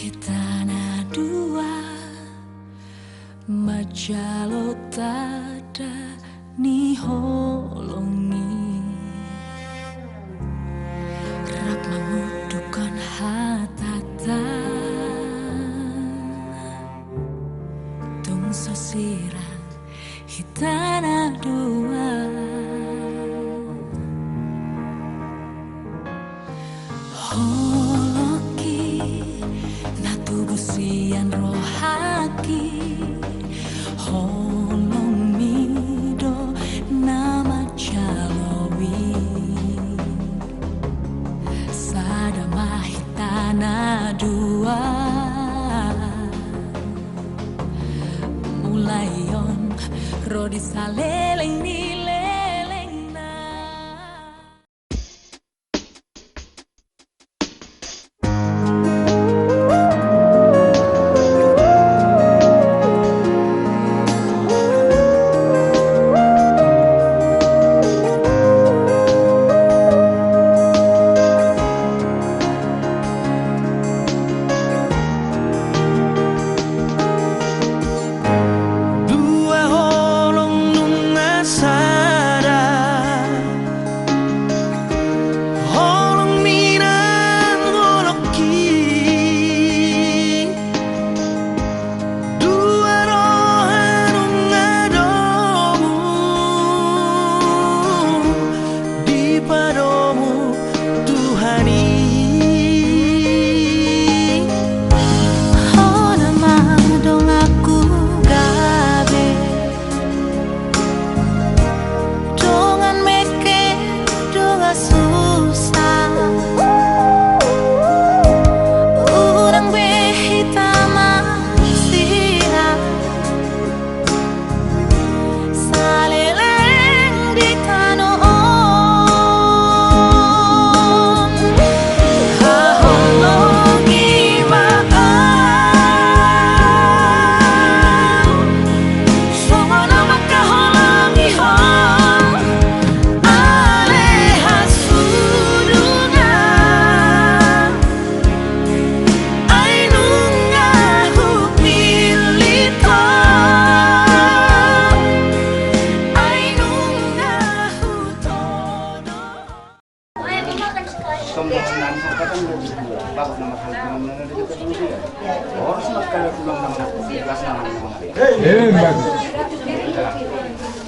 Hitana dua Majalo tada ni holongi Rap mengudukan hatatan Tung sosirang Hitana dua Busian rohaki holong mido nama calowi sadama hitana dua mulayon rodi saleleng nileleng na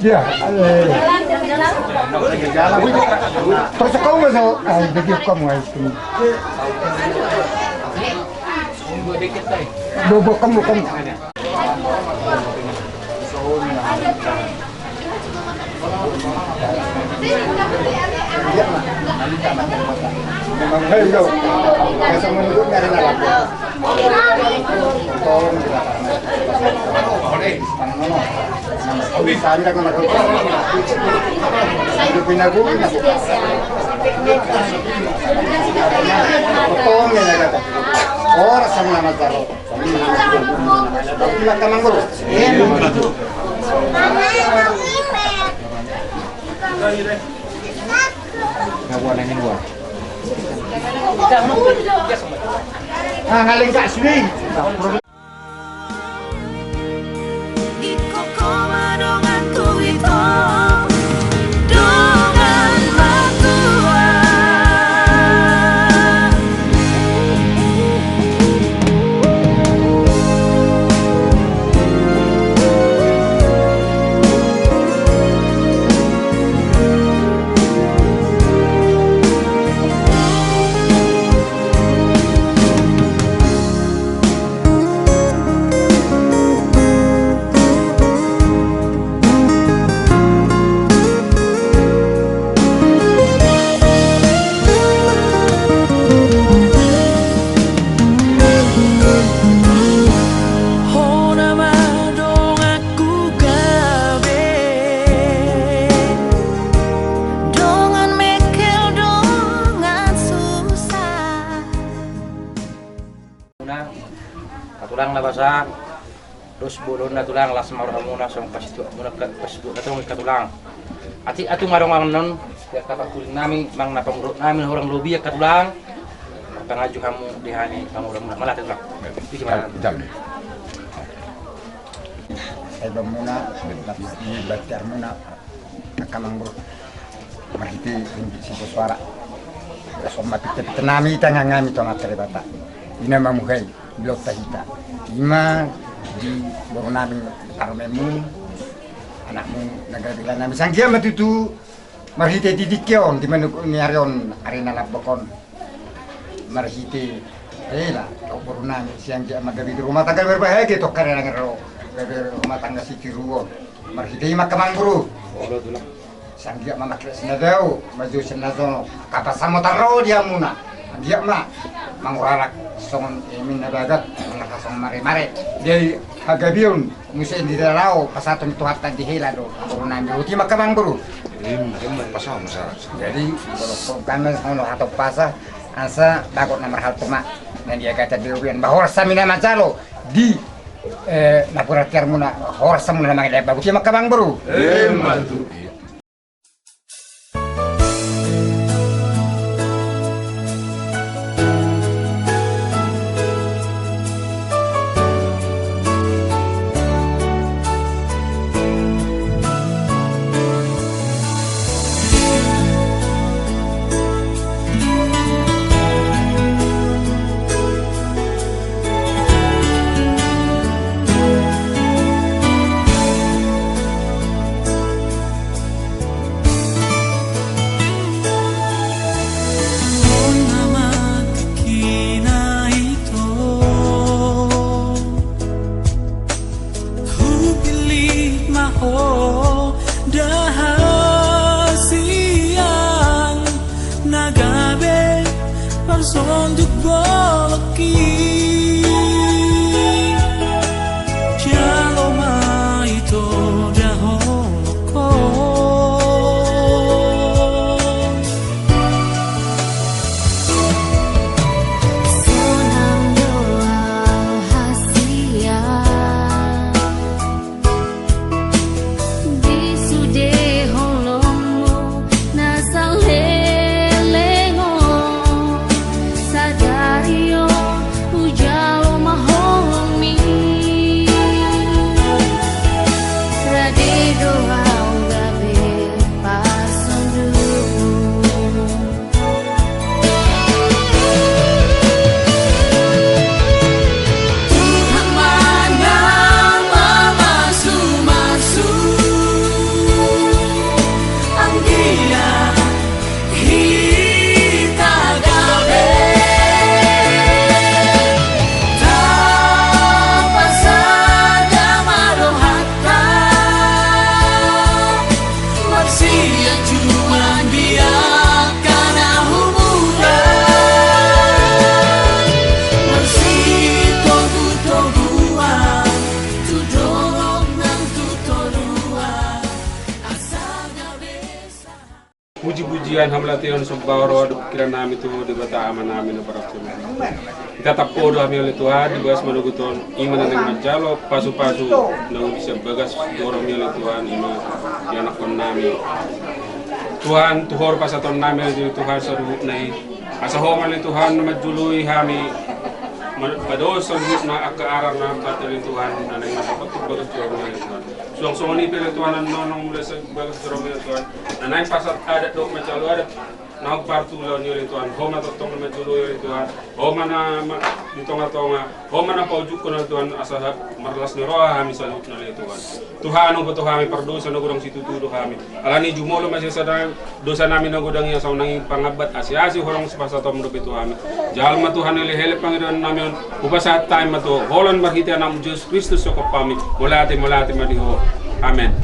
Ya, terus kau masuk, begitu kamu itu. Bobo kamu. Memang hello. Besok menunjuk dari dalam. Tolong Sanda kena kau. Hidup pinagu. Potong ya kata. Orang sama nama Zaro. Kita tamang dulu. Ngawan ini gua. Ngaling kak sini. Katulang na basa, terus bulon na tulang, las marang muna sa pasitu muna katong katulang. Ati atong marang non, kaya kapakuling namin, mang napamurot namin orang lobi katulang, pangaju kamu dihani kamu udah malah tulang. Itu gimana? Jam. Saya bermuna di bacar muna kamang bro. Marhiti si suara. Somma pite nami tanga ngami to materi bata. Ina mamuhay blok tahita. Ima di baru nami armemu anakmu nagabilan nami sangkia matutu marhiti didikyon di manuk ni arion arena lapokon. Marhiti lah baru nami siang dia magabi di rumah tangga berbahaya gitu karena ngero rumah tangga si Ciruon. Marhiti makamang bro. Sanggia mama kres nadau maju senazono kapasamo taro dia muna dia ma mangurarak songon emin nadagat nakasong mare-mare dia hagabion musen di darao pasaton itu hatta di hela do turunan do ti makamang bro pasang masalah. jadi kalau kami ono atau pasa asa takut nomor hal tuma dan dia kata diubian bahwa samina macalo di napura tiarmuna horsa muna mangai bagus ti makamang bro Mantu. Untuk bolaki jalo mai to daholoko sonang doa hasia di sude holongmu nasal puji-pujian hamlation subbawro pikiran namin itu di bata aman namin na para kita tapo do kami oleh Tuhan dibahas manuguton iman ng majalo pasu-pasu na bisa bagas doro mi oleh Tuhan ima anak kon namin Tuhan tuhor pasaton namin di Tuhan sa ruhut na asahoman oleh Tuhan na majului kami pados sa ruhut na akaarar na patali Tuhan na nagpapatug bagas doro mi oleh Tuhan suang-suang ni pila Tuhan na nonong mula sa bagas doro mi oleh Tuhan na nain pasat adat do majalo adat naog partu lo ni oleh Tuhan homa totong na majulu oleh Tuhan homa na ditonga-tonga homa na paujuk ko na Tuhan asahab marlas ni roha kami salut na oleh Tuhan Tuhan ang bato kami pardosa na gudang situtudo kami alani jumolo masya sa dosa namin na gudang iya sa unang pangabat asyasi horong sa pasatom do bito kami jalma Tuhan ili helep Panginoon namin upasat tayo mato holan marhiti anam Diyos Kristus sa kapami mulati madiho amen.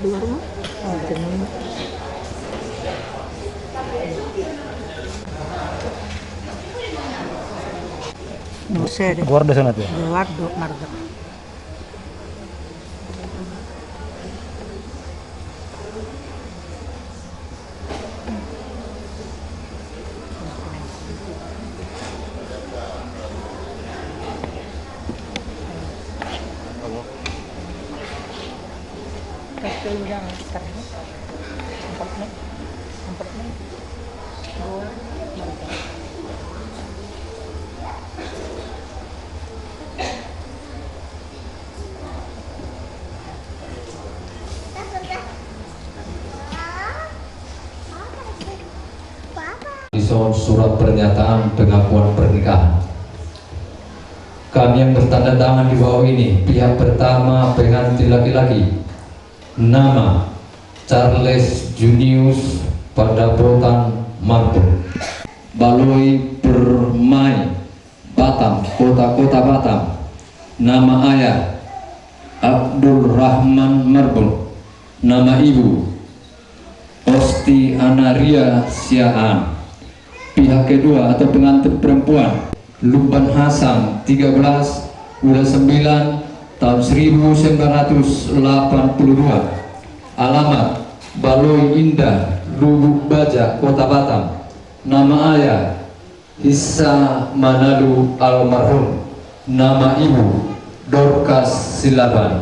dua rumah. No sé, Guarda sana tuh. Eduardo Marga. Surat pernyataan pengakuan pernikahan. Kami yang bertanda tangan di bawah ini, pihak pertama pengantin laki-laki, nama Charles Junius Padapotan Marbun, Baloi Permai, Batam, kota Batam. Nama ayah Abdul Rahman Marbun, nama ibu Osti Anaria Siaan. Pihak kedua atau pengantin perempuan Luban Hasan 13 bulan 9 tahun 1982. Alamat Baloi Indah, Lubuk Baja, Kota Batam. Nama ayah Hissa Manalu almarhum, nama ibu Dorcas Silaban.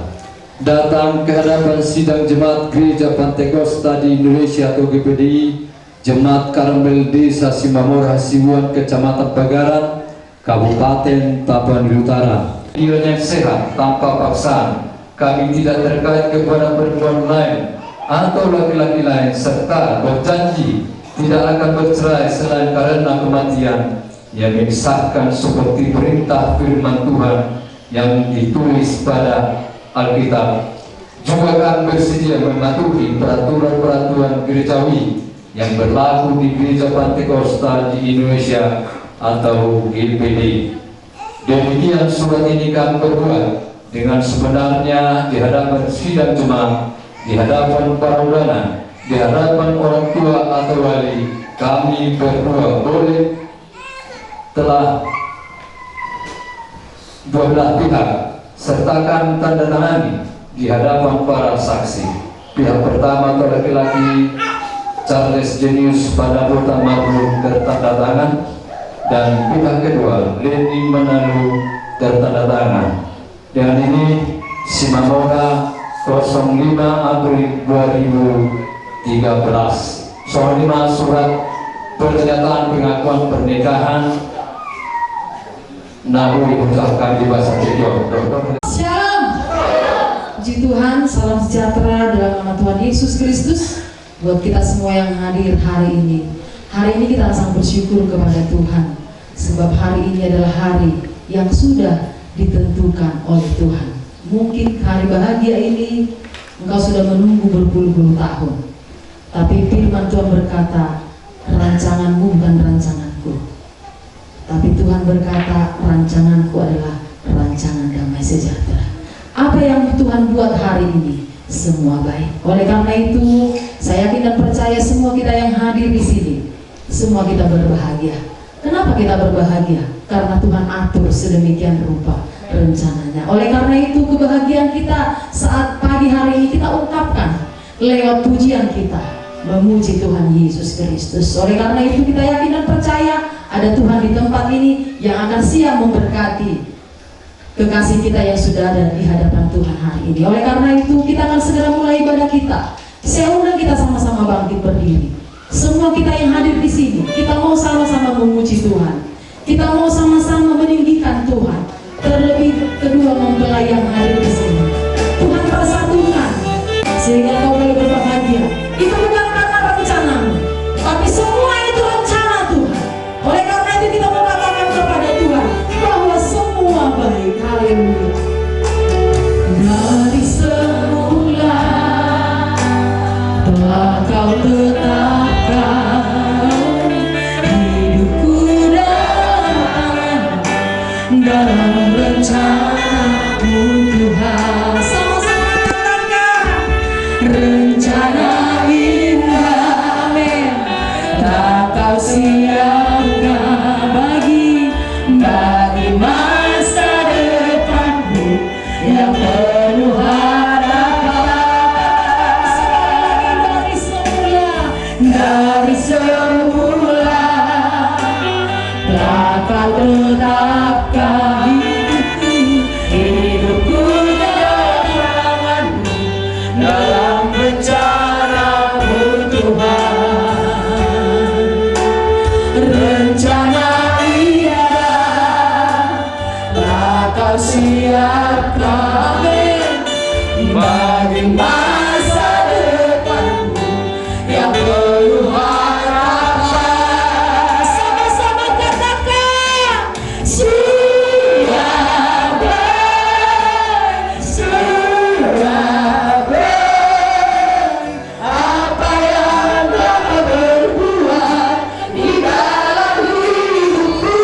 Datang ke hadapan sidang Jemaat Gereja Pantekosta di Indonesia atau GPDI, Jemaat Karmel Desa Simamora Sibuan, Kecamatan Bagaran, Kabupaten Tapanuli Utara. Dirinya sehat tanpa paksaan. Kami tidak terkait kepada perempuan lain atau laki-laki lain, serta berjanji tidak akan bercerai selain karena kematian yang disahkan seperti perintah firman Tuhan yang ditulis pada Alkitab. Juga kami bersedia mematuhi peraturan-peraturan gerejawi yang berlaku di Gereja Pantekosta di Indonesia atau GPD. Demikian surat ini kami berbuat dengan sebenarnya di hadapan sidang jemaat, di hadapan para ulama, di hadapan orang tua atau wali. Kami berdua boleh telah dua belah pihak sertakan tanda tangani di hadapan para saksi. Pihak pertama atau laki-laki Charles Junius Padapotan Marbun tertanda tangan, dan pihak kedua Leni Manalu tertanda tangan. Dengan ini Simamora 05 April 2013. 05 surat pernyataan pengakuan pernikahan Nahu diucapkan di bahasa Jawa. Shalom. Puji Tuhan, salam sejahtera dalam nama Tuhan Yesus Kristus. Buat kita semua yang hadir hari ini kita sangat bersyukur kepada Tuhan, sebab hari ini adalah hari yang sudah ditentukan oleh Tuhan. Mungkin hari bahagia ini engkau sudah menunggu berpuluh-puluh tahun, tapi firman Tuhan berkata, rancanganmu bukan rancanganku, tapi Tuhan berkata, rancanganku adalah rancangan damai sejahtera. Apa yang Tuhan buat hari ini semua baik. Oleh karena itu, saya yakin dan percaya semua kita yang hadir di sini, semua kita berbahagia. Kenapa kita berbahagia? Karena Tuhan atur sedemikian rupa rencananya. Oleh karena itu, kebahagiaan kita saat pagi hari ini kita ungkapkan lewat pujian kita, memuji Tuhan Yesus Kristus. Oleh karena itu, kita yakin dan percaya ada Tuhan di tempat ini yang akan siap memberkati kekasih kita yang sudah ada di hadapan Tuhan hari ini. Oleh karena itu, kita akan segera mulai ibadah kita. Saya undang kita sama-sama bangkit berdiri. Semua kita yang hadir di sini, kita mau sama-sama memuji Tuhan. Kita mau sama-sama meninggikan Tuhan. Terlebih kedua mempelai yang hadir di sini. Tuhan persatukan sehingga kau boleh berbahagia. Itu bukan karena rencanamu, tapi semua itu rencana Tuhan. Oleh karena itu kita mau katakan kepada Tuhan bahwa semua baik. Haleluya. Dari semula telah kau tetapkan siapkan bagi masa depanmu yang penuh harapan. Dari semula bakal tetapkan hidupku tanganmu dalam rencanamu Tuhan. Rencana indah bakal siapkan bagi masa depanmu yang penuh harapan. Sama-sama katakan siapkan apa yang telah berbuat di dalam hidupku.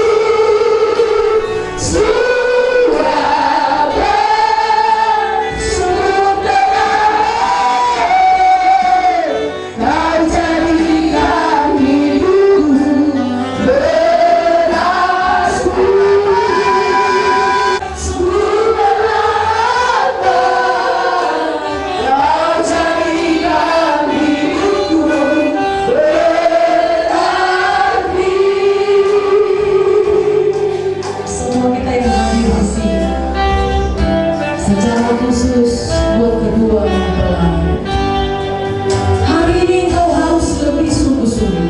Semua kita yang hadir di sini, secara khusus buat kedua mempelai, hari ini kau harus lebih sungguh-sungguh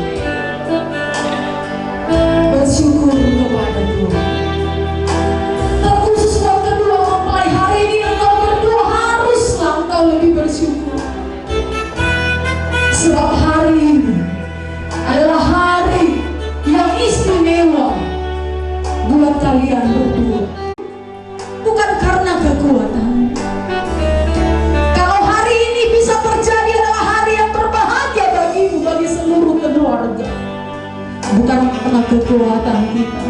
bersyukur kepada Tuhan. Terkhusus buat kedua mempelai, hari ini engkau berdua haruslah engkau lebih bersyukur, sebab hari ini adalah hari yang istimewa buat kalian berdua. Bukan karena kekuatan. Kalau hari ini bisa terjadi adalah hari yang berbahagia bagimu, bagi seluruh keluarga. Bukan karena kekuatan kita,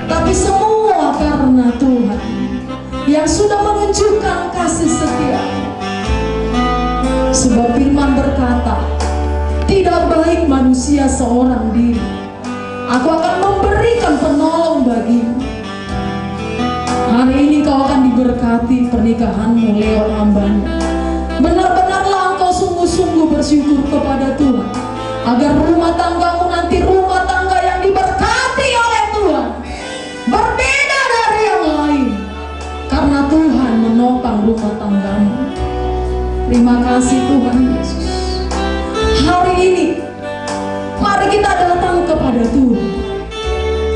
tapi semua karena Tuhan yang sudah menunjukkan kasih setia. Sebab firman berkata, tidak baik manusia seorang diri, aku akan memberikan penolong bagimu. Hari ini kau akan diberkati pernikahanmu lewat hambanya. Benar-benarlah engkau sungguh-sungguh bersyukur kepada Tuhan, agar rumah tanggamu nanti rumah tangga yang diberkati oleh Tuhan, berbeda dari yang lain, karena Tuhan menopang rumah tanggamu. Terima kasih Tuhan Yesus. Hari ini mari kita datang kepada Tuhan.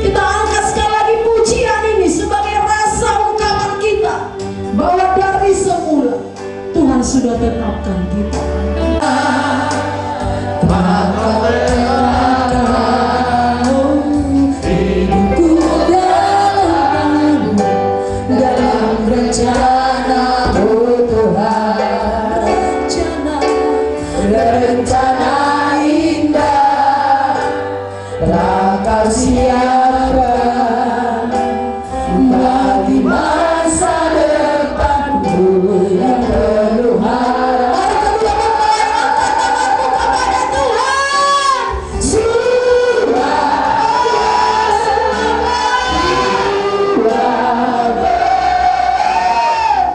Kita angkat sekali lagi pujian ini sebagai rasa ungkapan kita bahwa dari semula Tuhan sudah tetapkan kita. Hidupku dalam rencana-Mu Tuhan. Rencana indah telah Kau siapkan bagi masa depanku yang penuh harapan. Kepada Tuhan,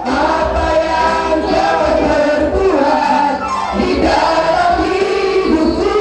apa yang Kau berbuat di dalam hidupku.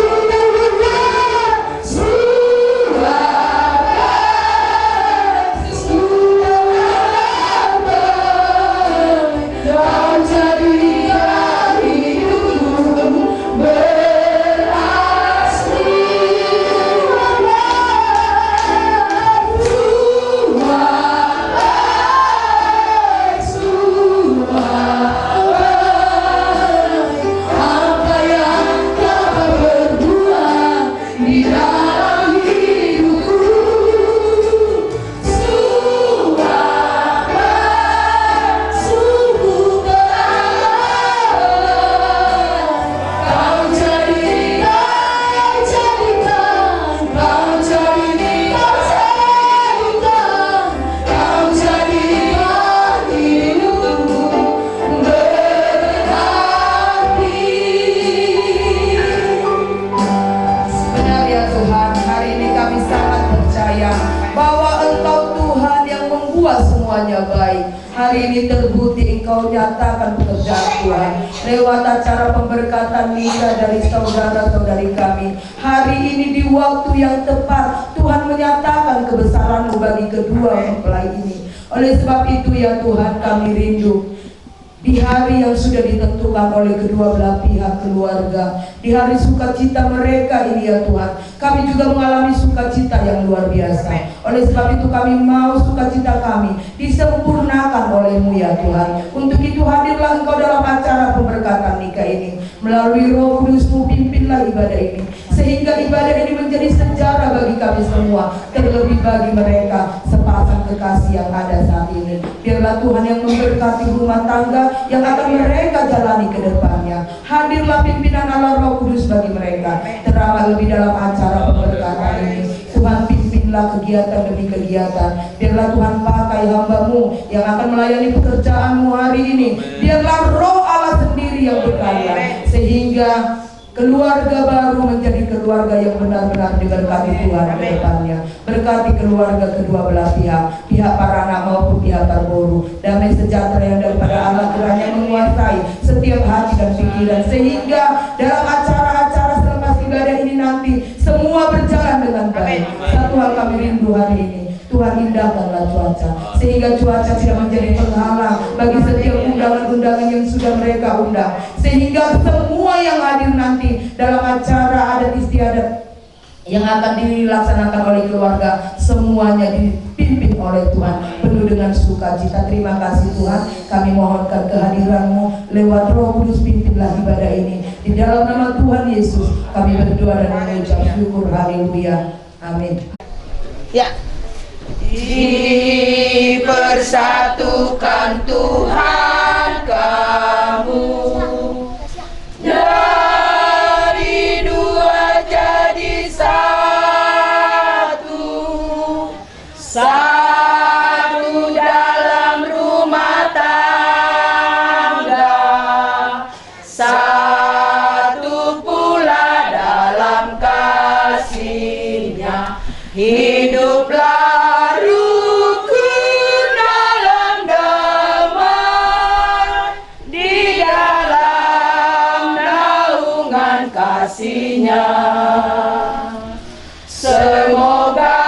hari ini terbukti Engkau nyatakan pekerjaan Tuhan lewat acara pemberkatan misa dari saudara-saudari kami. Hari ini di waktu yang tepat Tuhan menyatakan kebesaran-Mu bagi kedua mempelai ini. Oleh sebab itu ya Tuhan, kami rindu di hari yang sudah ditentukan oleh kedua belah pihak keluarga, di hari sukacita mereka ini ya Tuhan, kami juga mengalami sukacita yang luar biasa. Oleh sebab itu kami mau sukacita kami disempurnakan oleh-Mu ya Tuhan. Untuk itu hadirlah Engkau dalam acara pemberkatan nikah ini. Melalui Roh Kudus-Mu pimpinlah ibadah ini, sehingga ibadah ini menjadi sejarah bagi kami semua, terlebih bagi mereka sepasang kekasih yang ada saat ini. Biarlah Tuhan yang memberkati rumah tangga yang akan mereka jalani ke depannya. Hadirlah pimpinan Allah Roh Kudus bagi mereka, terang lebih dalam acara pemberkatan ini. Tuhan pimpinlah kegiatan demi kegiatan. Biarlah Tuhan pakai hamba-Mu yang akan melayani pekerjaan-Mu hari ini. Biarlah Roh Allah sendiri yang berkarya, sehingga keluarga baru menjadi keluarga yang benar-benar diberkati Tuhan ke depannya. Berkati keluarga kedua belah pihak, pihak Parana maupun pihak Tarboru. Damai sejahtera yang daripada Allah kiranya menguasai setiap hati dan pikiran, sehingga dalam acara-acara selepas ibadah ini nanti semua berjalan dengan baik. Satu hal kami rindu hari ini, Tuhan indahkanlah cuaca, sehingga cuaca tidak menjadi penghalang bagi setiap undangan-undangan yang sudah mereka undang, sehingga semua yang hadir nanti dalam acara adat istiadat yang akan dilaksanakan oleh keluarga semuanya dipimpin oleh Tuhan penuh dengan sukacita. Terima kasih Tuhan, kami mohonkan kehadiran-Mu lewat Roh Kudus, pimpinlah ibadah ini. Di dalam nama Tuhan Yesus kami berdoa dan mengucap syukur. Haleluya, amin. Ya. Dipersatukan Tuhan kamu, dari dua jadi satu, satu dalam rumah tangga, satu pula dalam kasih-Nya. Hiduplah kasih-Nya. Semoga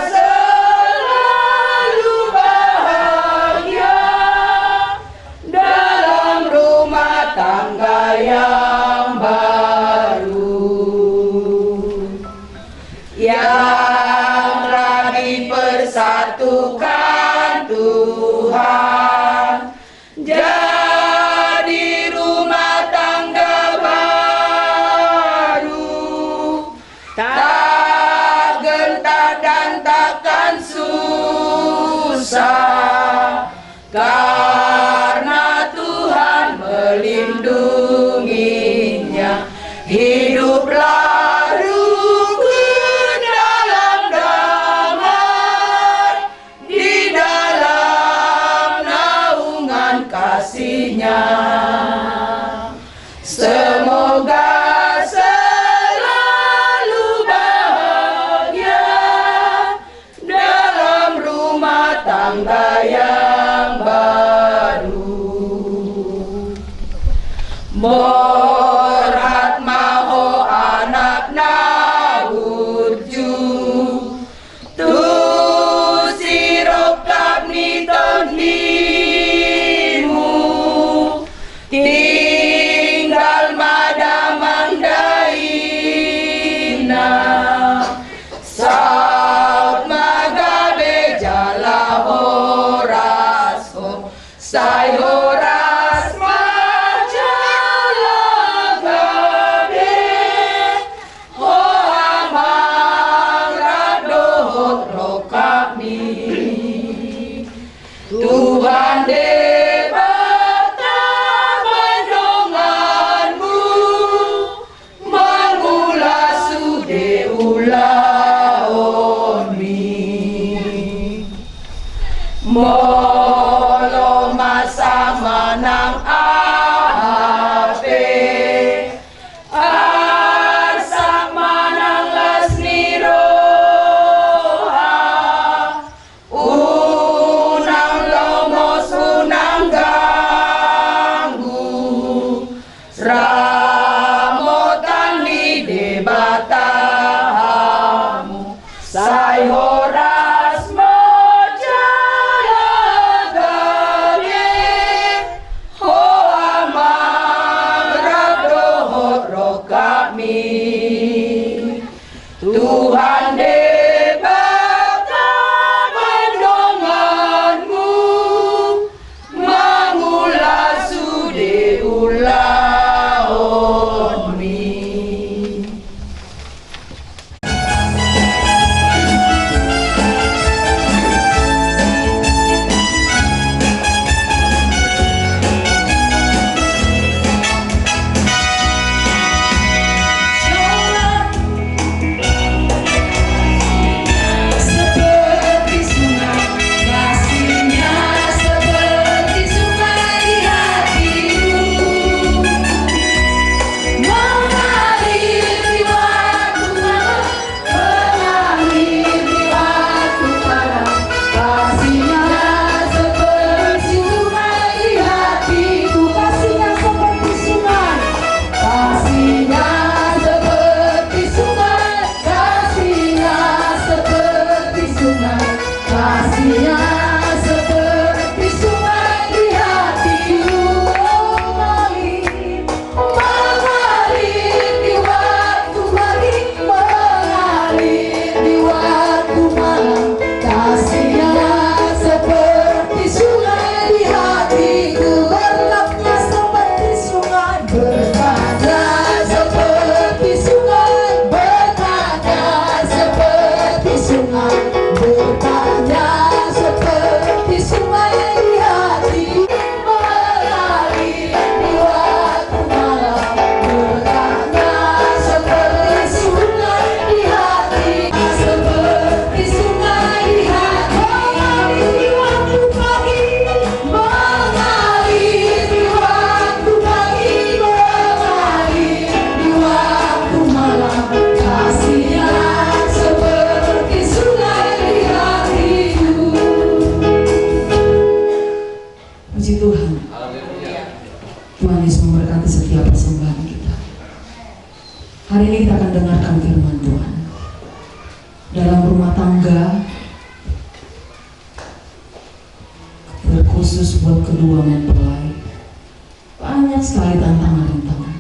selalu bahagia dalam rumah tangga yang baru, yang telah dipersatukan Tuhan. Jadi rumah tangga tak gentar dan takkan susah, karena Tuhan melindunginya. Hiduplah rukun dalam damai, di dalam naungan kasih-Nya. Semoga tangga yang baru. Morhat maho anak naurju, tu sirop kapni tonlimu, tinggal madamang daina, saat magabe jalaho. Sai horas mojalagane hoa magrado roh kami. Tuhan debata mendonganmu mengulas sude ulaon mi. Puji Tuhan. Tuhan Yesus memberkati setiap persembahan kita. Hari ini kita akan dengarkan firman Tuhan. Dalam rumah tangga, terkhusus buat kedua mempelai, banyak sekali tantangan-tantangan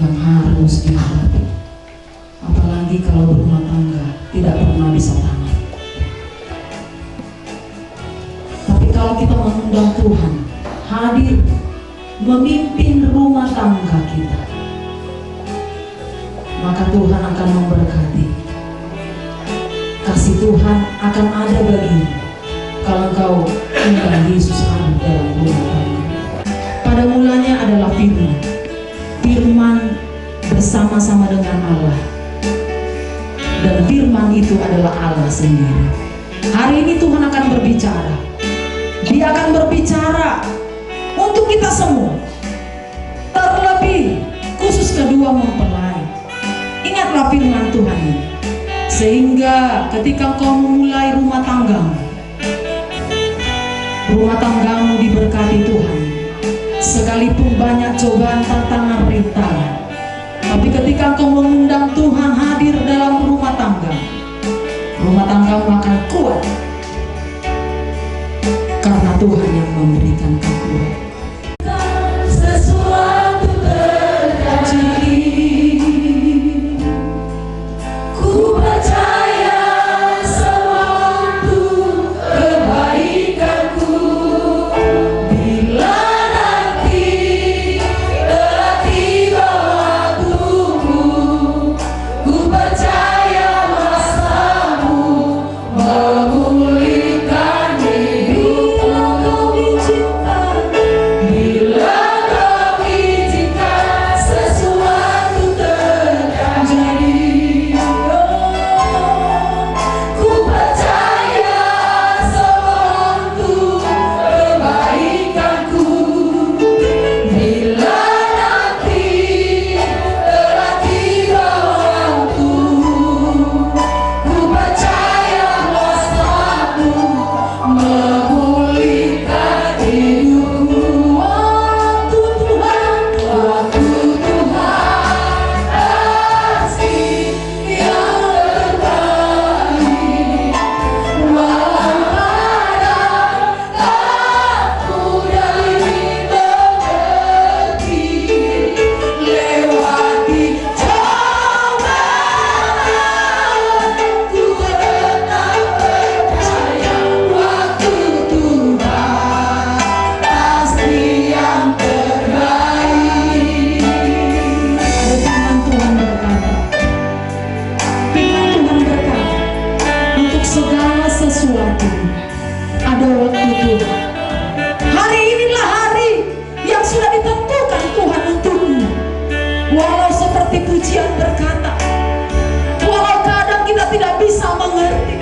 yang harus dihadapi. Apalagi kalau berumah tangga tidak pernah bisa tamat. Kalau kita mengundang Tuhan hadir memimpin rumah tangga kita, maka Tuhan akan memberkati. Kasih Tuhan akan ada bagimu kalau engkau undang Yesus hadir dalam rumah tangga. Pada mulanya adalah firman. Firman bersama-sama dengan Allah, dan firman itu adalah Allah sendiri. Hari ini Tuhan akan berbicara. Dia akan berbicara untuk kita semua, terlebih khusus kedua mempelai. Ingatlah firman Tuhan ini, sehingga ketika kau memulai rumah tanggamu diberkati Tuhan. Sekalipun banyak cobaan, tantangan, rintangan, tapi ketika kau mengundang Tuhan hadir dalam rumah tanggamu akan kuat. Karena Tuhan yang memberikan kekuatan. Sesuatu terjadi, ku percaya semua untuk kebaikanku. Bila nanti telah tiba waktumu, ku percaya masamu memulihkan hidup. sesuatu. Ada waktu Tuhan. Hari inilah hari yang sudah ditentukan Tuhan untukmu. Walau seperti pujian berkata, walau kadang kita tidak bisa mengerti,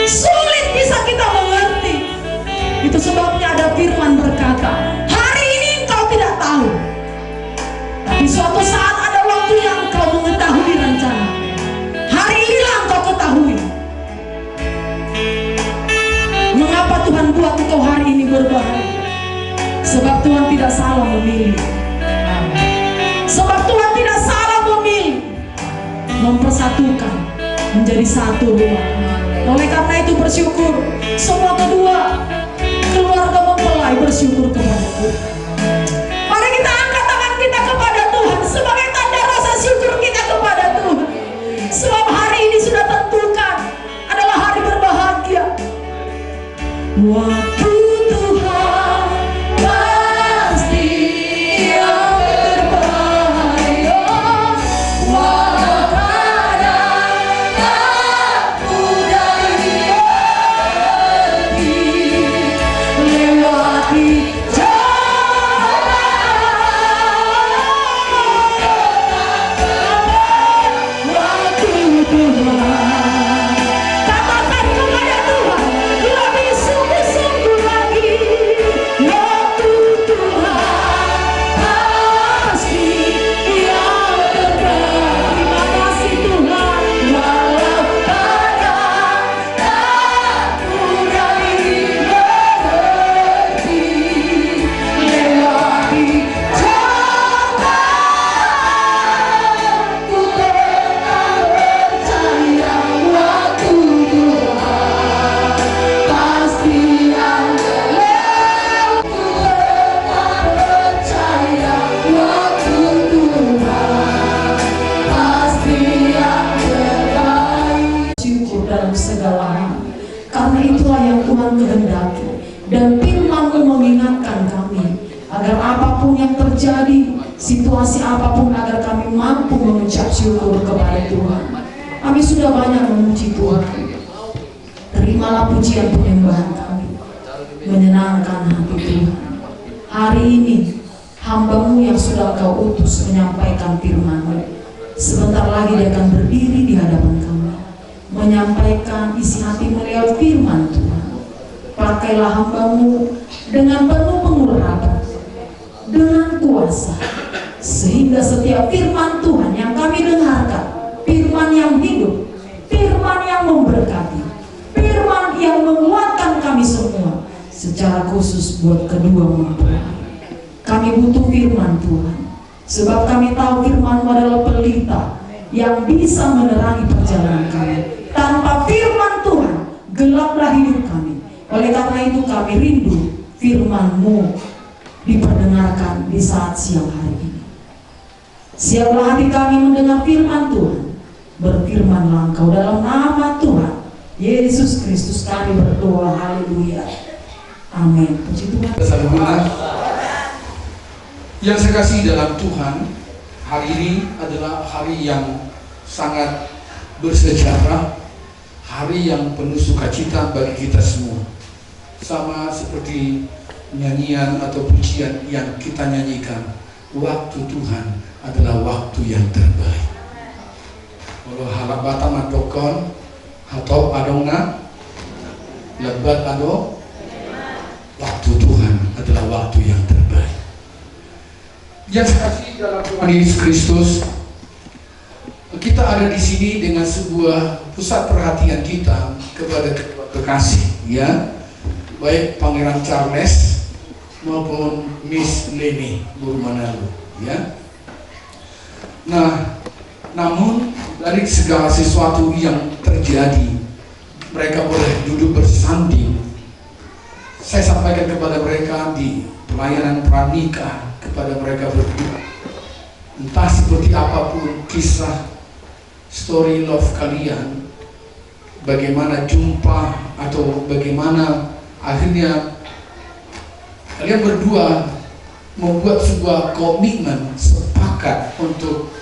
sulit bisa kita mengerti. Itu sebabnya ada firman berkata, hari ini engkau tidak tahu, tapi suatu saat ada waktu yang engkau mengetahui rencana. Hari inilah engkau ketahui. Mengapa Tuhan buat engkau hari ini berbahaya? Sebab Tuhan tidak salah memilih. Sebab Tuhan tidak salah memilih, mempersatukan menjadi satu rumah. Oleh karena itu bersyukur. Semua kedua keluarga mempelai bersyukur kepada Tuhan. Mari kita angkat tangan kita kepada Tuhan sebagai tanda rasa syukur kita kepada Tuhan. Sebab hari ini sudah tentukan adalah hari berbahagia. Waktu Tuhan pasti yang berbahaya, walau kadang tak mudah dimengerti, lewati waktu Tuhan. Katakan kepada Tuhan, lebih sungguh-sungguh lagi. Waktu Tuhan pasti yang terbaik. Terima kasih Tuhan. Walau kadang tak mudah dimengerti, lewati ku tetap percaya. Waktu Tuhan pasti yang terbaik. Ku tetap percaya. Waktu Tuhan pasti yang terbaik. Syukur dalam segala hal, karena itulah yang Tuhan kehendaki. Dan firman-Mu mengingatkan kami agar apapun yang terjadi, situasi apapun, agar kami mampu mengucap syukur kepada Tuhan. Kami sudah banyak memuji Tuhan. Terimalah pujian penyembahan kami, menyenangkan hati Tuhan. Hari ini hamba-Mu yang sudah Kau utus menyampaikan firman-Mu, sebentar lagi dia akan berdiri di hadapan kami, menyampaikan isi hati-Mu lewat firman Tuhan. Pakailah hamba-Mu dengan penuh pengurapan, dengan kuasa, sehingga setiap firman Tuhan yang kami dengarkan, firman yang hidup, firman yang memberkati, firman yang menguatkan kami semua, secara khusus buat kedua mempelai. Kami butuh firman Tuhan, sebab kami tahu firman-Mu adalah pelita yang bisa menerangi perjalanan kami. Tanpa firman Tuhan, gelaplah hidup kami. Oleh karena itu kami rindu firman-Mu diperdengarkan di saat siang hari ini. Siaplah hati kami mendengar firman Tuhan. Berfirmanlah Engkau dalam nama Tuhan Yesus Kristus kami berdoa. Haleluya. Amin. Puji Tuhan. Yang saya kasih dalam Tuhan, hari ini adalah hari yang sangat bersejarah, hari yang penuh sukacita bagi kita semua. Sama seperti nyanyian atau pujian yang kita nyanyikan, waktu Tuhan adalah waktu yang terbaik. Kalau halabata matokon atau adonga lebat ado, waktu Tuhan adalah waktu yang terbaik. Yang saya kasih dalam Tuhan Yesus Kristus, kita ada di sini dengan sebuah pusat perhatian kita kepada kekasih, ya, baik Pangeran Charles maupun Miss Leni Burmanalu, ya. Nah, namun dari segala sesuatu yang terjadi, mereka boleh duduk bersanding. Saya sampaikan kepada mereka di pelayanan pranikah, kepada mereka berdua, entah seperti apapun kisah story love kalian, bagaimana jumpa atau bagaimana akhirnya kalian berdua membuat sebuah komitmen, sepakat untuk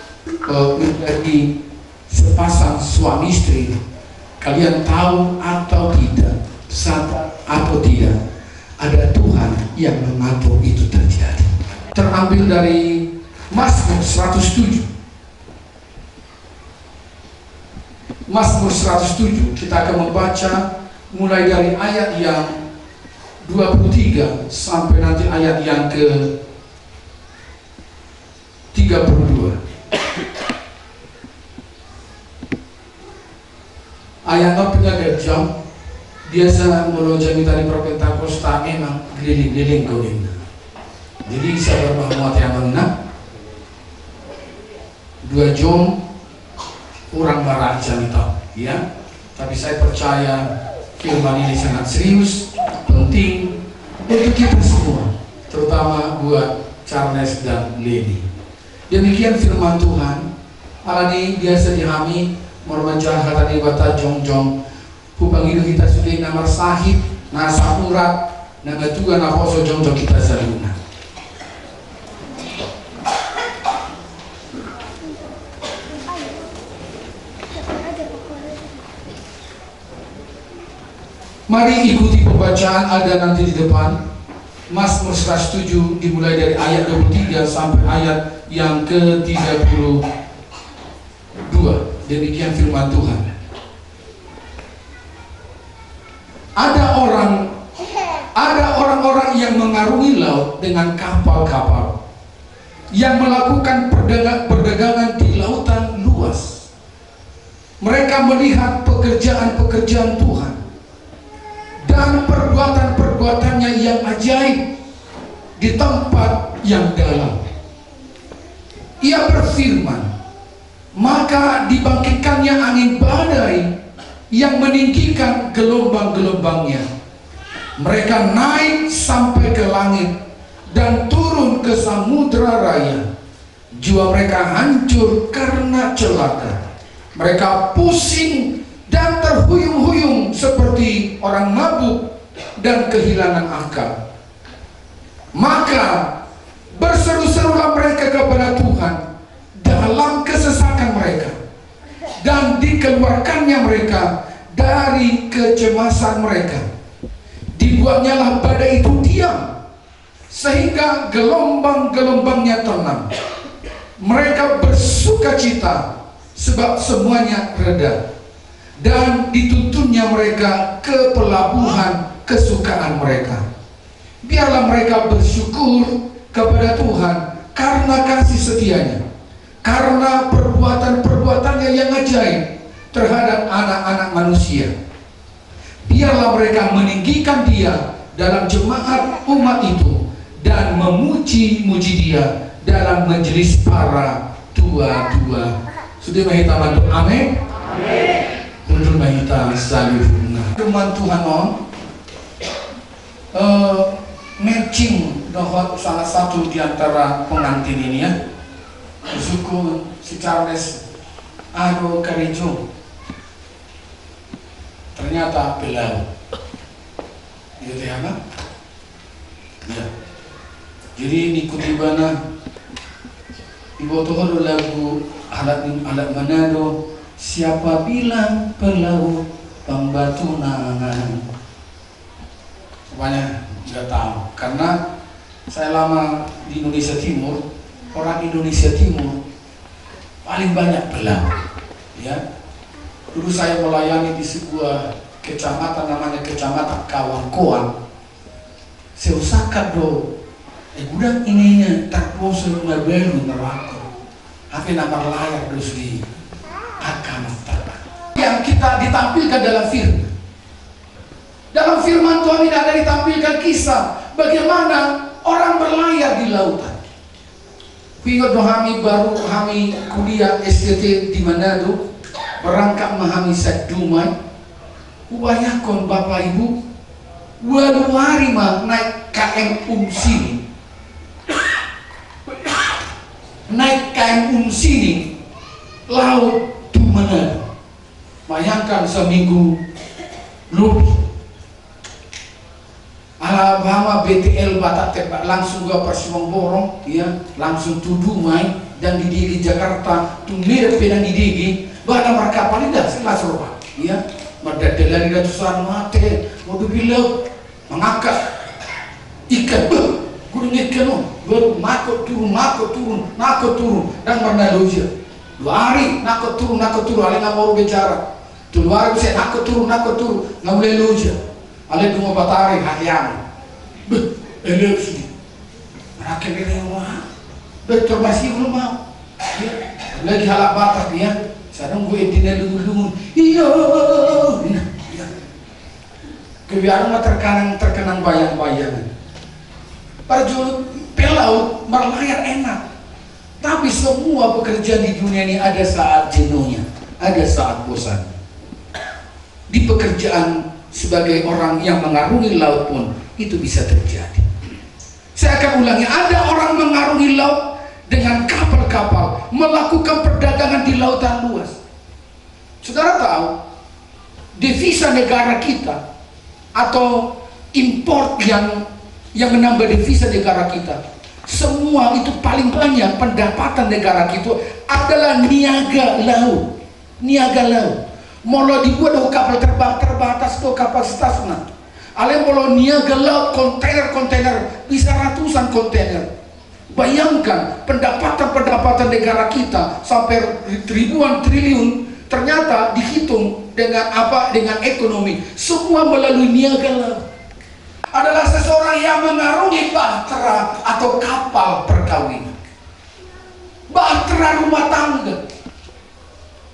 menjadi sepasang suami istri. kalian tahu atau tidak, sadar atau tidak, ada Tuhan yang mengatur itu terjadi. Terambil dari Mazmur 107. Mazmur 107 kita akan membaca mulai dari ayat yang 23 sampai nanti ayat yang ke 32. Ayat no penjaga jam biasa melonjak tadi Propeta Costa emang geliling-geliling kau ini. Jadi saya bermahmuat yang mana 2 jam orang marah cerita, ya. Tapi saya percaya firman ini sangat serius, penting untuk kita semua, terutama buat Charles dan Lady. Demikian firman Tuhan. Hal ini biasa dihami mermajah kata di bata jong-jong. Hubang hidup kita sudah nama sahib, nasa urat, nama juga naposo jong-jong kita saluna. Mari ikuti pembacaan, ada nanti di depan. Mazmur 107 dimulai dari ayat 23 sampai ayat yang ke-32. Demikian firman Tuhan. Ada orang-orang yang mengarungi laut dengan kapal-kapal, yang melakukan perdagangan di lautan luas. Mereka melihat pekerjaan-pekerjaan Tuhan dan perbuatan-perbuatannya yang ajaib di tempat yang dalam. Ia berfirman, maka dibangkitkannya angin badai yang meninggikan gelombang-gelombangnya. Mereka naik sampai ke langit dan turun ke samudra raya. Jiwa mereka hancur karena celaka. Mereka pusing dan terhuyung-huyung seperti orang mabuk dan kehilangan akal. Maka berseru-serulah mereka kepada Tuhan dalam kesesakan mereka, dan dikeluarkannya mereka dari kecemasan mereka. Dibuatnyalah badai itu diam, sehingga gelombang-gelombangnya tenang. Mereka bersuka cita sebab semuanya reda, dan dituntunnya mereka ke pelabuhan kesukaan mereka. Biarlah mereka bersyukur kepada Tuhan karena kasih setianya, karena perbuatan-perbuatannya yang ajaib terhadap anak-anak manusia. Biarlah mereka meninggikan Dia dalam jemaat umat itu, dan memuji-muji Dia dalam majelis para tua-tua. Sudah mahita bantu, amin. Untuk mahita salihuna. Firman Tuhan matching dengan salah satu di antara pengantin ini, ya. Suku si Charles Ado Karijo ternyata pelau, gitu ya kan? Ya. Jadi ini kutibana ibu Tuhan lagu alat Manado, siapa bilang pelau pembatu nangan. Banyak nggak tahu, karena saya lama di Indonesia Timur. Orang Indonesia Timur paling banyak pelau, ya. Dulu saya melayani di sebuah kecamatan namanya Kecamatan Kawangkoan. Saya usahakan do, gudang ininya tak mau seluruh belu neraka. Apa nama layak terus di akan yang kita ditampilkan dalam firman. Dalam firman Tuhan ini ada ditampilkan kisah bagaimana orang berlayar di lautan. Ingat kami baru kami kuliah STT di Manado, berangkat memahami Syekh Dumai. Ubayakon Bapak Ibu, 2 hari mah naik KM Sini. Naik KM Sini, laut di Manado. Bayangkan seminggu lebih. Alabama BTL Batak Tebak langsung gua Persimong Borong, ya, langsung tuduh main dan di Jakarta tuh mirip dengan di bahkan kapal ini dah sekelas rupa, ya. Madadelani dan susah mate, mau bilang mengangkat ikan, gurung ikan, baru nakut turun, dan mana loja. 2 hari nakut turun, ale nggak mau bicara. 2 hari bisa nakut turun, nggak boleh loja. Ale cuma batari hayang, elipsi. Rakyat ini mah, betul masih belum mau. Lagi halak batak dia. Sekarang gue tidak lungun, iya. Kebiasaan mah terkenang bayang-bayangan. Prajurit pelaut berlayar enak, tapi semua pekerjaan di dunia ini ada saat jenuhnya, ada saat bosan. Di pekerjaan sebagai orang yang mengarungi laut pun itu bisa terjadi. Saya akan ulangi, ada orang mengarungi laut dengan kapal-kapal, melakukan perdagangan di lautan luas. Saudara tahu, devisa negara kita atau import yang menambah devisa negara kita, semua itu paling banyak pendapatan negara kita adalah niaga laut. Niaga laut. Molo dibuat kapal terbang terbatas ke kapasitasnya. Ale molo niaga laut, kontainer bisa ratusan kontainer. Bayangkan pendapatan negara kita sampai ribuan triliun ternyata dihitung dengan apa? Dengan ekonomi. Semua melalui niaga laut. Adalah seseorang yang mengarungi bahtera atau kapal perkawinan. Bahtera rumah tangga.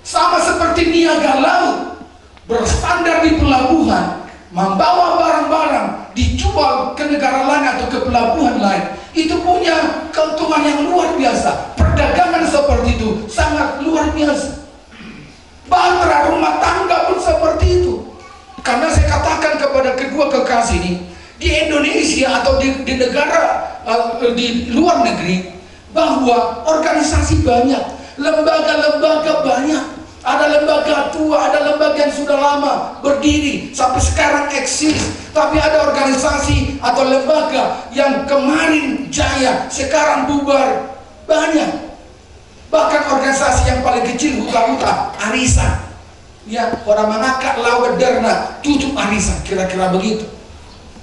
Sama seperti niaga laut, bersandar di pelabuhan, membawa barang-barang dijual ke negara lain atau ke pelabuhan lain. Itu punya keuntungan yang luar biasa. Perdagangan seperti itu sangat luar biasa. Bahtera rumah tangga pun seperti itu. Karena saya katakan kepada kedua kekasih ini, di Indonesia atau di negara di luar negeri, bahwa organisasi banyak, lembaga-lembaga banyak. Ada lembaga tua, ada lembaga yang sudah lama berdiri sampai sekarang eksis, tapi ada organisasi atau lembaga yang kemarin jaya, sekarang bubar. Banyak. Bahkan organisasi yang paling kecil huta-huta, arisan. Ya, orang mengangkat lawan derna, tutup arisan, kira-kira begitu.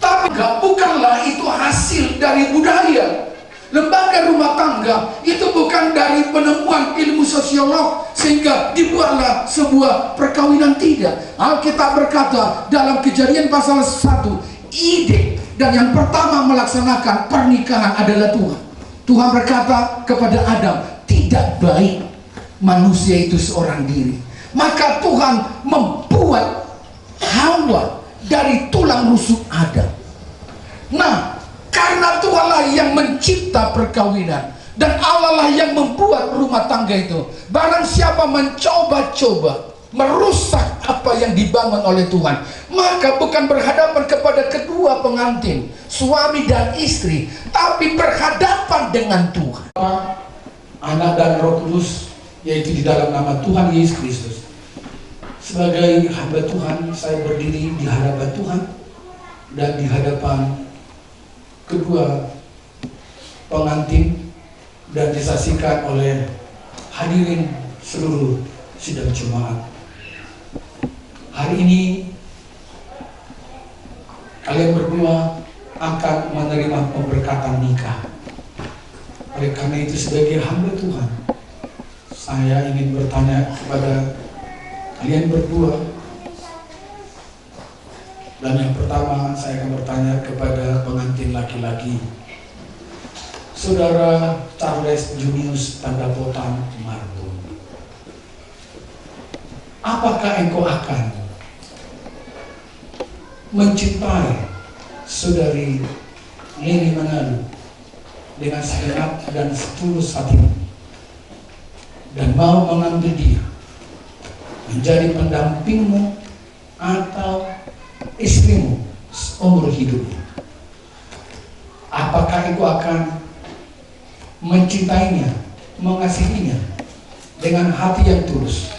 Tapi bukanlah itu hasil dari budaya. Lembaga rumah tangga itu bukan dari penemuan ilmu sosiolog sehingga dibuatlah sebuah perkawinan, tidak. Alkitab berkata dalam Kejadian pasal 1, ide dan yang pertama melaksanakan pernikahan adalah Tuhan. Tuhan berkata kepada Adam, tidak baik manusia itu seorang diri. Maka Tuhan membuat Hawa dari tulang rusuk Adam. Nah, karena Tuhanlah yang mencipta perkawinan dan Allah lah yang membuat rumah tangga itu. Barang siapa mencoba-coba merusak apa yang dibangun oleh Tuhan, maka bukan berhadapan kepada kedua pengantin, suami dan istri, tapi berhadapan dengan Tuhan. Anak dan Roh Kudus, yaitu di dalam nama Tuhan Yesus Kristus. Sebagai hamba Tuhan, saya berdiri di hadapan Tuhan dan di hadapan kedua pengantin dan disaksikan oleh hadirin seluruh sidang jemaat. Hari ini kalian berdua akan menerima pemberkatan nikah. Oleh karena itu sebagai hamba Tuhan, saya ingin bertanya kepada kalian berdua. Dan yang pertama saya akan bertanya kepada pengantin laki-laki, Saudara Charles Junius Tandapotan Marbun. Apakah engkau akan mencintai Saudari Leni Manalu dengan segenap dan setulus hatimu dan mau mengambil dia menjadi pendampingmu atau istrimu seumur hidupmu? Apakah engkau akan mencintainya, mengasihinya dengan hati yang tulus,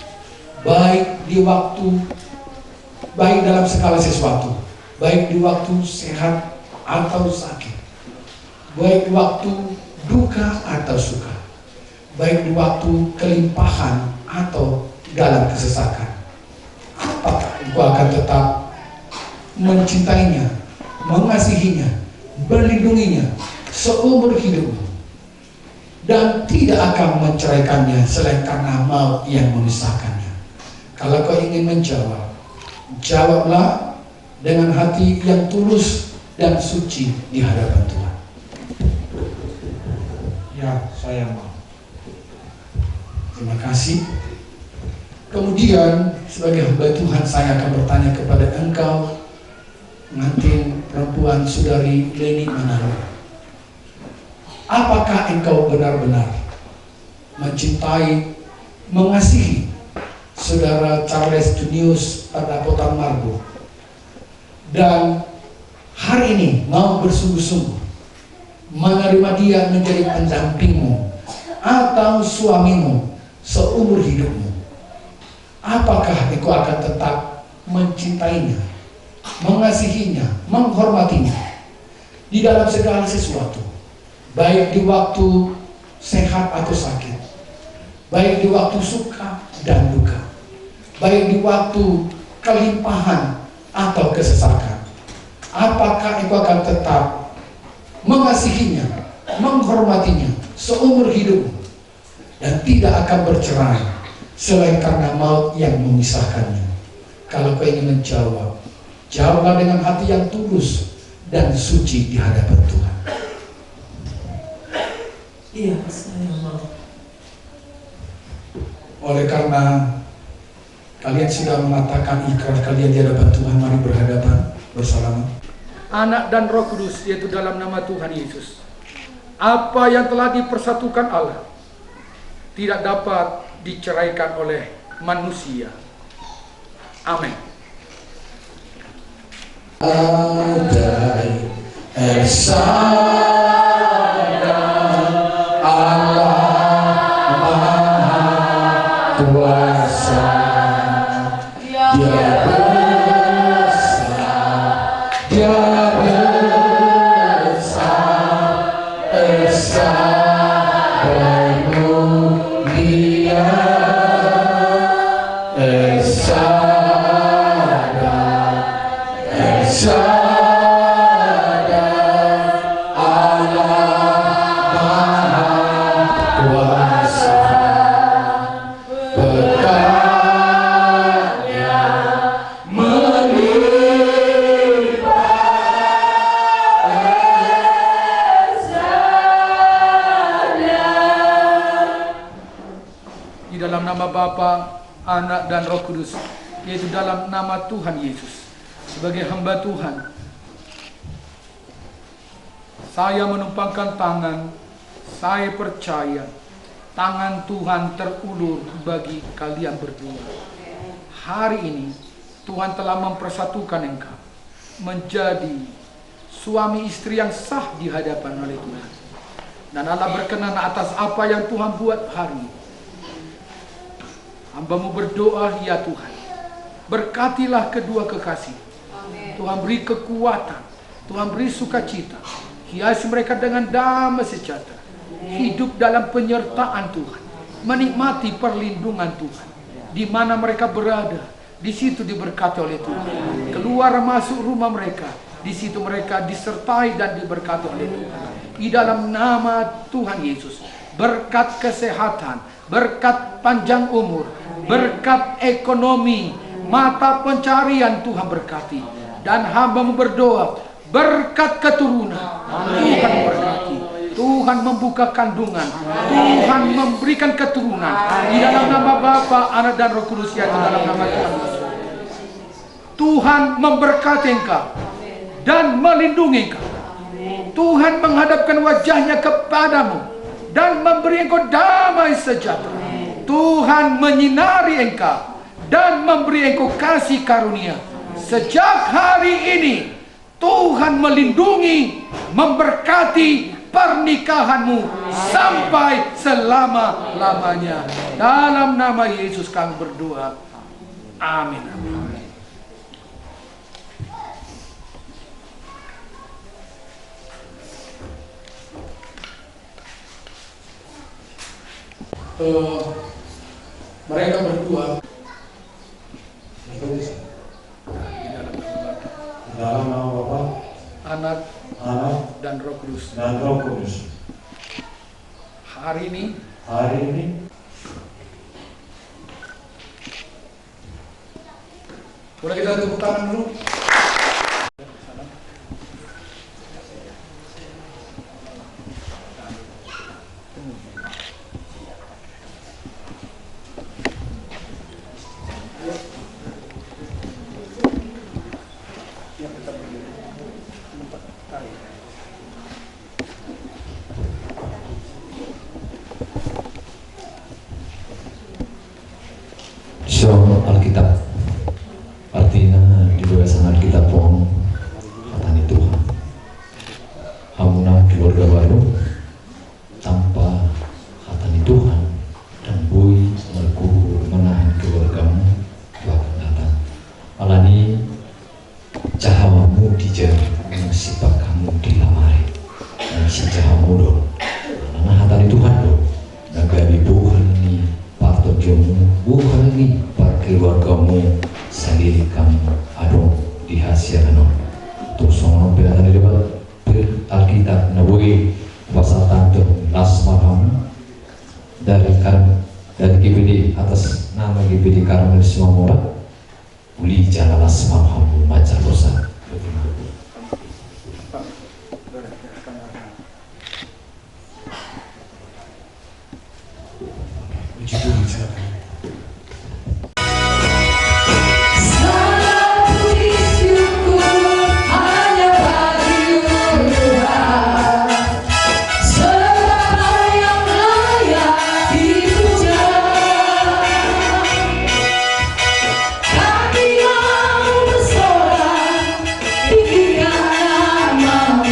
baik di waktu, baik dalam segala sesuatu, baik di waktu sehat atau sakit, baik di waktu duka atau suka, baik di waktu kelimpahan atau dalam kesesakan? Apakah engkau akan tetap mencintainya, mengasihinya, melindunginya seumur hidupmu, dan tidak akan menceraikannya selain karena maut yang memisahkannya. Kalau kau ingin menjawab, jawablah dengan hati yang tulus dan suci di hadapan Tuhan. Ya, saya mau. Terima kasih. Kemudian sebagai hamba Tuhan, saya akan bertanya kepada engkau, pengantin perempuan saudari Leni Manalu. Apakah engkau benar-benar mencintai, mengasihi saudara Charles Junius Padapotan Margo, dan hari ini mau bersungguh-sungguh menerima dia menjadi pendampingmu atau suamimu seumur hidupmu? Apakah engkau akan tetap mencintainya, mengasihinya, menghormatinya di dalam segala sesuatu, baik di waktu sehat atau sakit, baik di waktu suka dan duka, baik di waktu kelimpahan atau kesesakan? Apakah engkau akan tetap mengasihinya, menghormatinya seumur hidupmu dan tidak akan bercerai selain karena maut yang memisahkannya? Kalau kau ingin menjawab, jawablah dengan hati yang tulus dan suci di hadapan Tuhan. Iya, saya mau. Oleh karena kalian sudah mengatakan ikrar kalian di hadapan Tuhan, mari berhadapan bersalaman. Anak dan Roh Kudus, yaitu dalam nama Tuhan Yesus. Apa yang telah dipersatukan Allah tidak dapat diceraikan oleh manusia. Amin. Adai Esa-Nya Allah Maha Kuasa, Dia besar, Dia besar, Esa Mulia, Esa Bapa, Anak, dan Roh Kudus, yaitu dalam nama Tuhan Yesus. Sebagai hamba Tuhan, saya menumpangkan tangan. Saya percaya tangan Tuhan terulur bagi kalian berdua. Hari ini Tuhan telah mempersatukan engkau menjadi suami istri yang sah di hadapan oleh Tuhan. Dan Allah berkenan atas apa yang Tuhan buat hari ini. Hamba-Mu berdoa, ya Tuhan, berkatilah kedua kekasih. Tuhan beri kekuatan, Tuhan beri sukacita, hiasi mereka dengan damai sejahtera, hidup dalam penyertaan Tuhan, menikmati perlindungan Tuhan. Di mana mereka berada, di situ diberkati oleh Tuhan. Keluar masuk rumah mereka, di situ mereka disertai dan diberkati oleh Tuhan. Di dalam nama Tuhan Yesus, berkat kesehatan, berkat panjang umur, berkat ekonomi, mata pencarian Tuhan berkati. Dan hamba-Mu berdoa, berkat keturunan, Tuhan berkati. Tuhan membuka kandungan, Tuhan memberikan keturunan. Di dalam nama Bapa, Anak, dan Roh Kudus, yaitu dalam nama Tuhan Yesus. Tuhan memberkati engkau dan melindungi engkau. Tuhan menghadapkan wajahnya kepadamu dan memberi engkau damai sejahtera. Tuhan menyinari engkau dan memberi engkau kasih karunia. Sejak hari ini Tuhan melindungi, memberkati pernikahanmu sampai selama-lamanya. Dalam nama Yesus kami berdoa. Amin. Mereka berdua dalam nama Bapa, Anak, Anak, dan Roh Kudus. dan Roh Kudus. Hari ini Boleh kita tepuk tangan dulu? So Alkitab artinya di bawah Alkitab pun katanya Tuhan hamuna keluarga baru tanpa katanya Tuhan dan bui merku menahan keluargamu bahkan datang alani cahawamu dijar sifat kamu dilamari dan si cahamu dong karena hatani Tuhan dong nagabi bukan ini parto jomu bukan ini keluargamu sendiri kamu adong dihasiakan tuh pilihan dari Alkitab nabuhi bahasa tanto lasmarham dari GPD atas nama GPD Karmel Simamora uli jalan lasmarham maca dosa. Puji Tuhan, silakan. Kami mau bersorak, tinggikan namamu.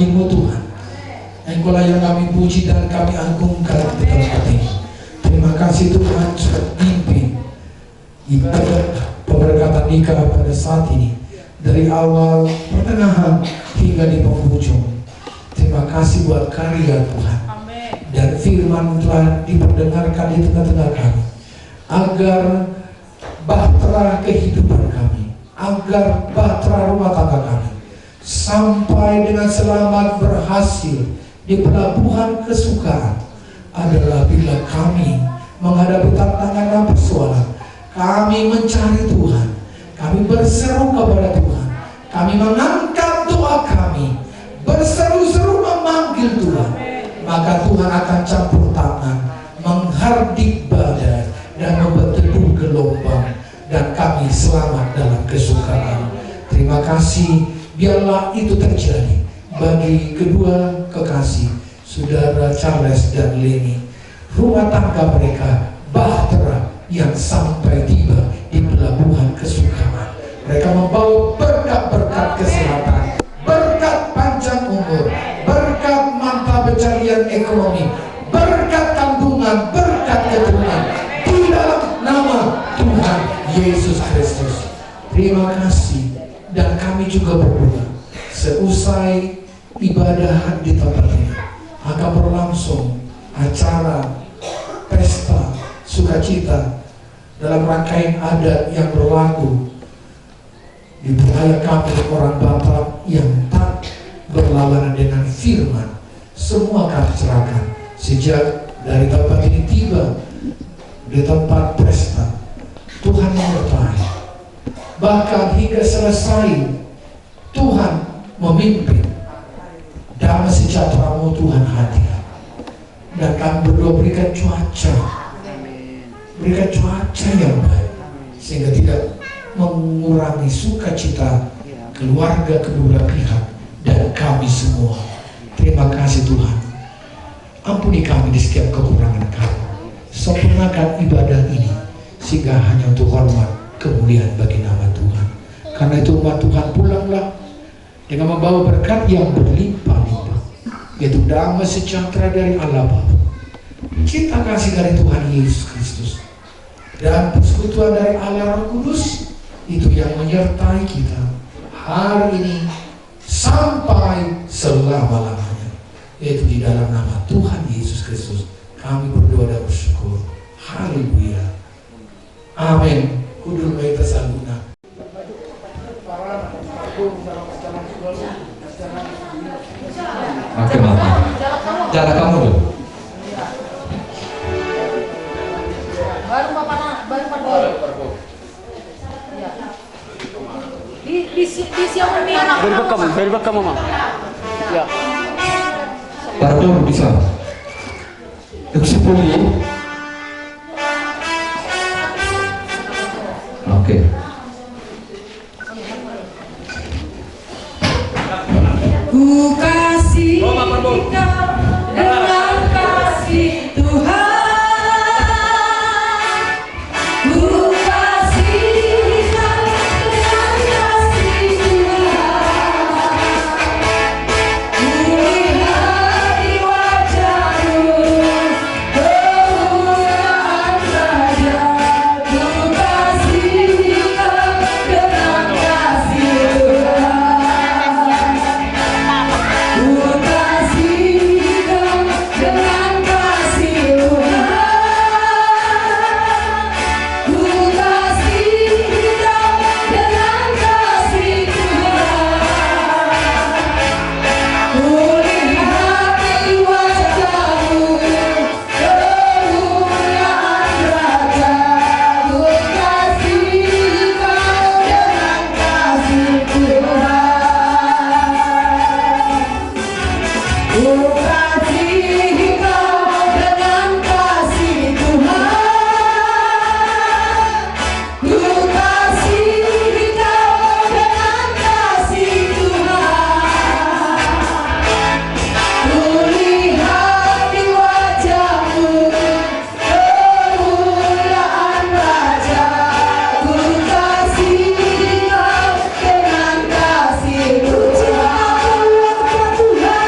bagimu Tuhan. Engkaulah yang kami puji dan kami agungkan di tempat ini. Terima kasih Tuhan sudah pimpin ibadah pemberkatan nikah pada saat ini, dari awal, pertengahan hingga di penghujung. Terima kasih buat karya Tuhan. Dan firman telah diperdengarkan di tengah-tengah kami, agar bahtera kehidupan kami, agar bahtera rumah tangga kami sampai dengan selamat berhasil di pelabuhan kesukaan adalah bila kami menghadapi tantangan dan persoalan. Kami mencari Tuhan, kami berseru kepada Tuhan, kami mengangkat doa kami, berseru-seru memanggil Tuhan, maka Tuhan akan campur tangan, menghardik badai dan membuat teduh gelombang, dan kami selamat dalam kesukaan. Terima kasih, biarlah itu terjadi bagi kedua kekasih, Saudara Charles dan Leni. Rumah tangga mereka bahtera yang sampai tiba di pelabuhan kesukaan. Mereka membawa berkat-berkat kesehatan, berkat panjang umur, berkat mantap pencarian ekonomi, berkat kandungan, berkat keturunan, di dalam nama Tuhan Yesus Kristus. Terima kasih. Dan kami juga berdoa, seusai ibadah di tempat ini akan berlangsung acara pesta sukacita dalam rangkaian adat yang berlaku di budaya kami orang Batak yang tak berlawanan dengan firman. Semua kami serahkan sejak dari tempat ini tiba di tempat pesta. Tuhan menyertai, bahkan hingga selesai Tuhan memimpin. Damai sejahtera-Mu Tuhan hadir, dan kami berdoa berikan cuaca yang baik, sehingga tidak mengurangi sukacita keluarga kedua pihak dan kami semua. Terima kasih Tuhan, ampuni kami di setiap kekurangan kami, sempurnakan ibadah ini sehingga hanya untuk hormat kemuliaan bagi nama Tuhan. Karena itu umat Tuhan pulanglah dengan membawa berkat yang berlimpah-limpah, yaitu damai sejahtera dari Allah Bapa, cinta kasih dari Tuhan Yesus Kristus, dan persekutuan dari Allah Roh Kudus itu yang menyertai kita hari ini sampai selama-lamanya, yaitu di dalam nama Tuhan Yesus Kristus kami berdoa dan bersyukur. Haleluya, amin. Kudul baita saluna. Oke, Mama. Cara kamu dulu. Baru Bapak ya. Di siapa nih anak? Dari bekam Mama. Ya. Pardon bisa. Eksipuli. Oke. Ku kasih Engkau dengan kasih Tuhan. Ku kasih Engkau dengan kasih Tuhan. Ku lihat di wajah-Mu kemuliaan Raja. Ku kasih Engkau dengan kasih Tuhan. Tuhan.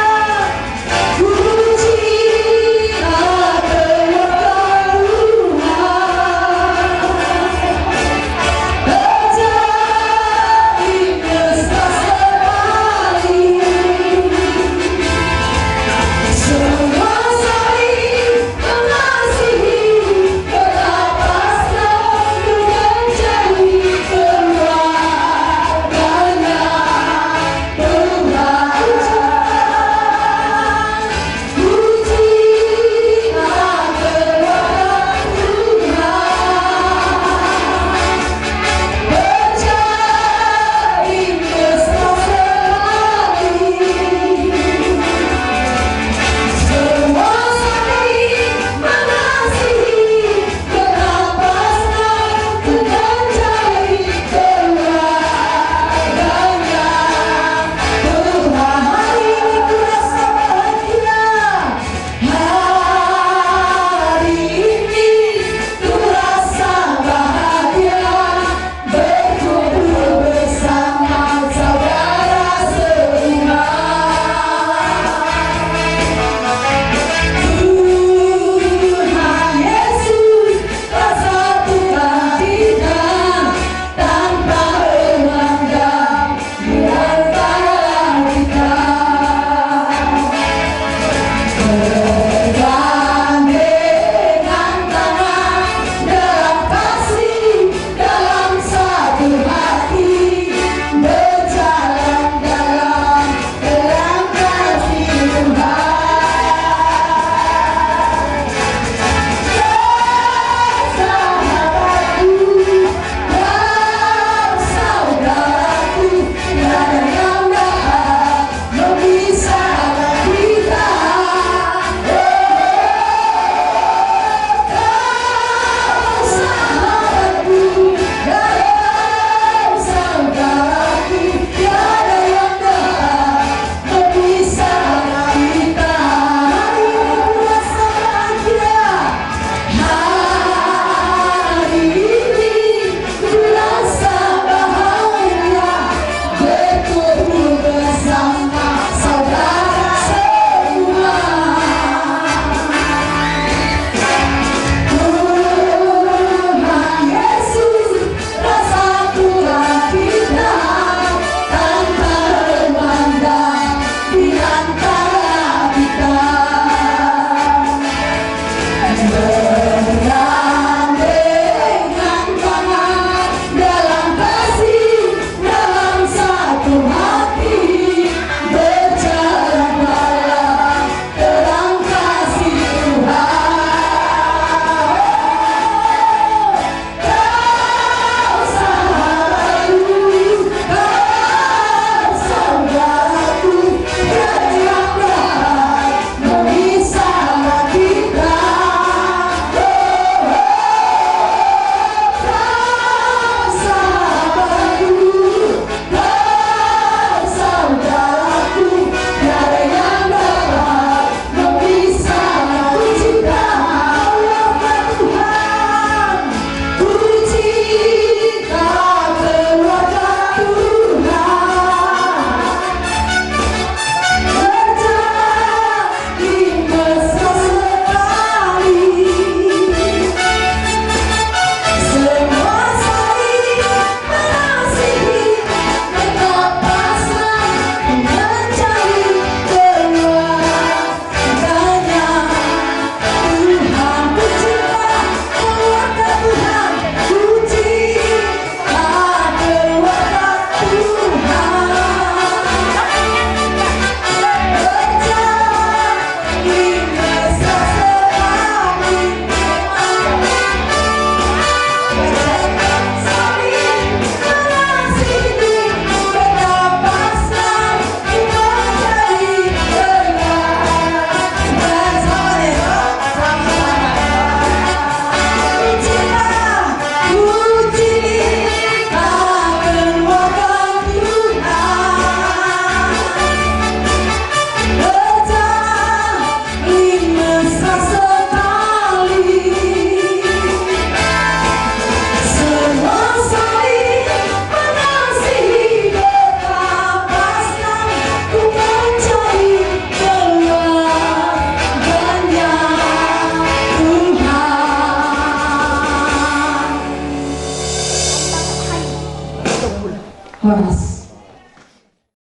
Horas.